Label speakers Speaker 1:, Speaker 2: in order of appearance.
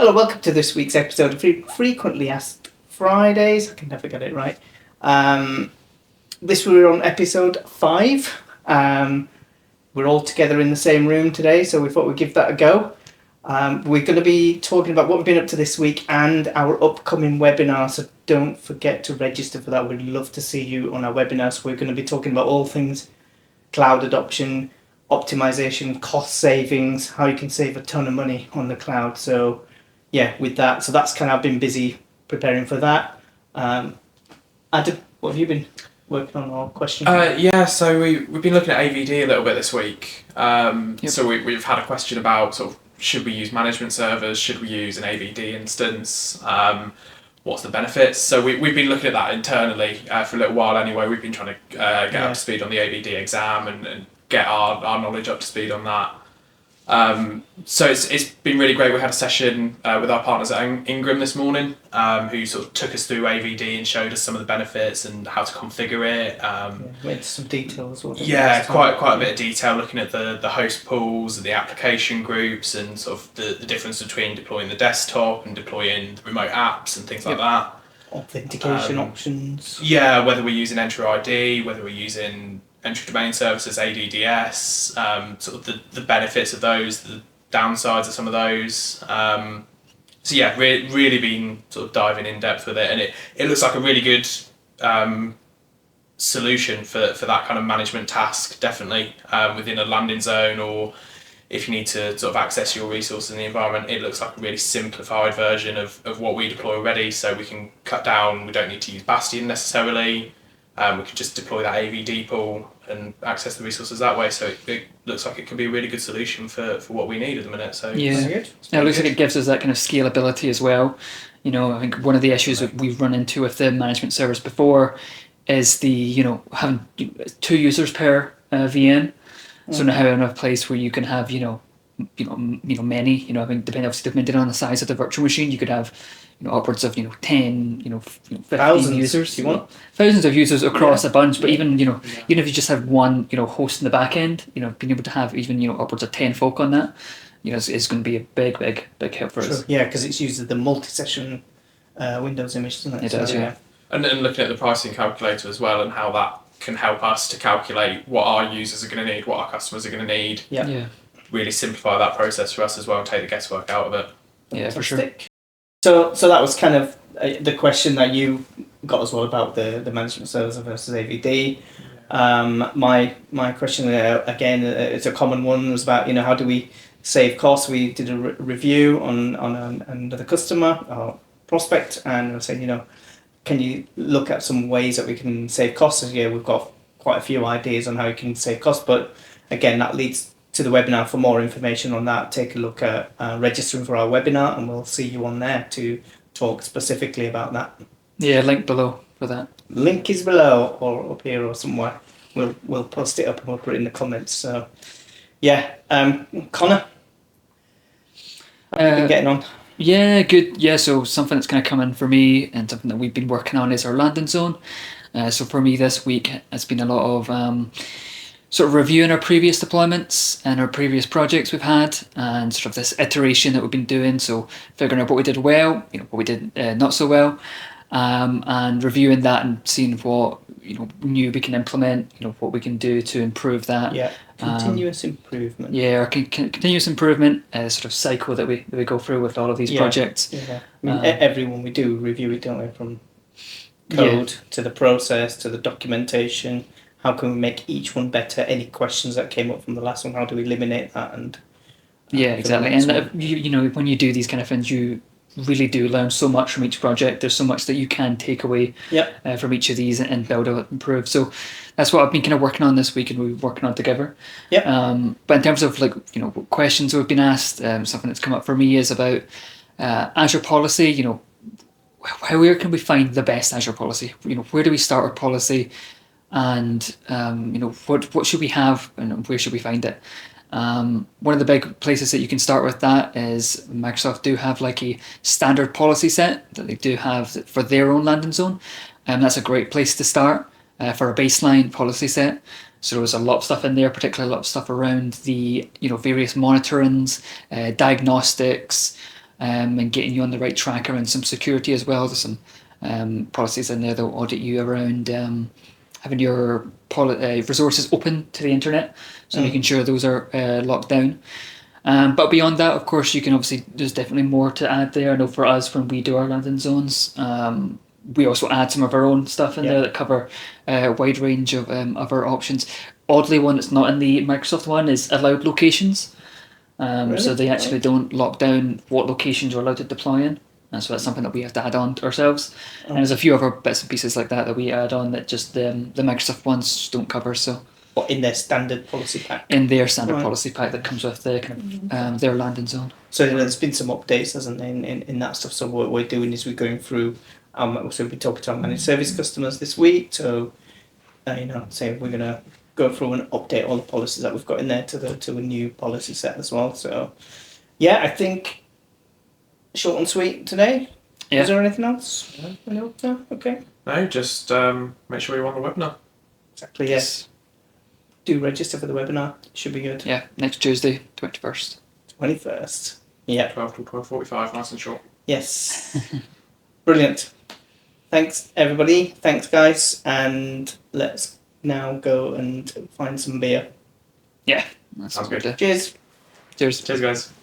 Speaker 1: Hello, welcome to this week's episode of Frequently Asked Fridays. I can never get it right. This we're on episode 5. We're all together in the same room today, so we thought we'd give that a go. We're going to be talking about what we've been up to this week and our upcoming webinar, so don't forget to register for that. We'd love to see you on our webinar. So we're going to be talking about all things cloud adoption, optimization, cost savings, how you can save a ton of money on the cloud. So yeah, with that, so that's kind of, I've been busy preparing for that. Adam, what have you been working on or questions?
Speaker 2: So we've been looking at AVD a little bit this week. So we've had a question about sort of, should we use management servers? Should we use an AVD instance? What's the benefits? So we've been looking at that internally for a little while anyway. We've been trying to get up to speed on the AVD exam and get our knowledge up to speed on that. So it's been really great. We had a session with our partners at Ingram this morning, who sort of took us through AVD and showed us some of the benefits and how to configure it.
Speaker 1: Went into some details.
Speaker 2: Quite a bit of detail, looking at the host pools, the application groups, and sort of the difference between deploying the desktop and deploying the remote apps and things like that.
Speaker 1: Authentication options.
Speaker 2: Yeah, whether we're using Enter ID, whether we're using entry domain services, ADDS, sort of the benefits of those, the downsides of some of those. Really been sort of diving in depth with it, and it looks like a really good solution for that kind of management task, definitely within a landing zone, or if you need to sort of access your resources in the environment. It looks like a really simplified version of what we deploy already, so we can cut down, we don't need to use Bastion necessarily. We could just deploy that AVD pool and access the resources that way. So it looks like it could be a really good solution for what we need at the minute. So
Speaker 3: it looks like it gives us that kind of scalability as well. You know, I think one of the issues that we've run into with the management servers before is having 2 users per VM. So now having a place where you can have many. I think depending on the size of the virtual machine, you could have upwards of 10, 15
Speaker 1: thousands
Speaker 3: users.
Speaker 1: you want.
Speaker 3: Thousands of users across a bunch, but even even if you just have one host in the back end, being able to have even upwards of 10 folk on that, is going to be a big help for us.
Speaker 1: Yeah, because it's using the multi-session Windows image, doesn't it?
Speaker 3: It does, yeah.
Speaker 2: And looking at the pricing calculator as well, and how that can help us to calculate what our users are going to need, what our customers are going to need.
Speaker 3: Yeah.
Speaker 2: Really simplify that process for us as well and take the guesswork out of it.
Speaker 3: Yeah, for sure.
Speaker 1: So that was kind of the question that you got as well about the management servers versus AVD. My question again, it's a common one, was about how do we save costs. We did a review on another customer or prospect, and I said can you look at some ways that we can save costs? So, we've got quite a few ideas on how you can save costs, but again that leads to the webinar. For more information on that, take a look at registering for our webinar, and we'll see you on there to talk specifically about that.
Speaker 3: Yeah, link below for that.
Speaker 1: Link is below or up here or somewhere. We'll post it up and we'll put it in the comments. So yeah, Connor, how have you been getting on?
Speaker 3: Yeah, good. Yeah, so something that's kind of come in for me and something that we've been working on is our landing zone. So for me this week, it's been a lot of sort of reviewing our previous deployments and our previous projects we've had, and sort of this iteration that we've been doing. So figuring out what we did well, what we did not so well, and reviewing that and seeing what new we can implement, what we can do to improve that.
Speaker 1: Yeah, continuous improvement.
Speaker 3: Yeah, our continuous improvement sort of cycle that we go through with all of these projects.
Speaker 1: Yeah, I mean everyone we do review it, don't we? From code to the process to the documentation. How can we make each one better? Any questions that came up from the last one, how do we eliminate that? And
Speaker 3: yeah, exactly. And when you do these kind of things, you really do learn so much from each project. There's so much that you can take away from each of these and build or improve. So that's what I've been kind of working on this week, and we're working on together. But in terms of questions that have been asked, something that's come up for me is about Azure policy. Where can we find the best Azure policy? Where do we start our policy? And what should we have, and where should we find it? One of the big places that you can start with that is Microsoft do have a standard policy set that they do have for their own landing zone, and that's a great place to start for a baseline policy set. So there's a lot of stuff in there, particularly a lot of stuff around the various monitorings, diagnostics, and getting you on the right track around some security as well. There's some policies in there that will audit you around having your resources open to the internet, so making sure those are locked down. But beyond that, of course, you can obviously, there's definitely more to add there. I know for us, when we do our landing zones, we also add some of our own stuff in there that cover a wide range of other options. Oddly, one that's not in the Microsoft one is allowed locations. Really? So they actually don't lock down what locations you're allowed to deploy in. And so that's something that we have to add on to ourselves. And there's a few other bits and pieces like that we add on that just the Microsoft ones just don't cover. So.
Speaker 1: Or in their standard policy pack?
Speaker 3: In their standard policy pack that comes with the kind of, their landing zone.
Speaker 1: So there's been some updates, hasn't there, in that stuff. So what we're doing is we're going through, so we'll be talking to our managed service customers this week. So, say we're going to go through and update all the policies that we've got in there to a new policy set as well. So, yeah, I think short and sweet today. Yeah. Is there anything else? No? Okay.
Speaker 2: No, just make sure you're on the webinar.
Speaker 1: Exactly, yes. Do register for the webinar. Should be good.
Speaker 3: Yeah, next Tuesday, 21st.
Speaker 1: 21st. Yeah.
Speaker 2: 12 to 12:45, nice and short.
Speaker 1: Yes. Brilliant. Thanks, everybody. Thanks, guys. And let's now go and find some beer.
Speaker 3: Yeah, that sounds good.
Speaker 1: Cheers.
Speaker 3: Cheers.
Speaker 2: Cheers, guys.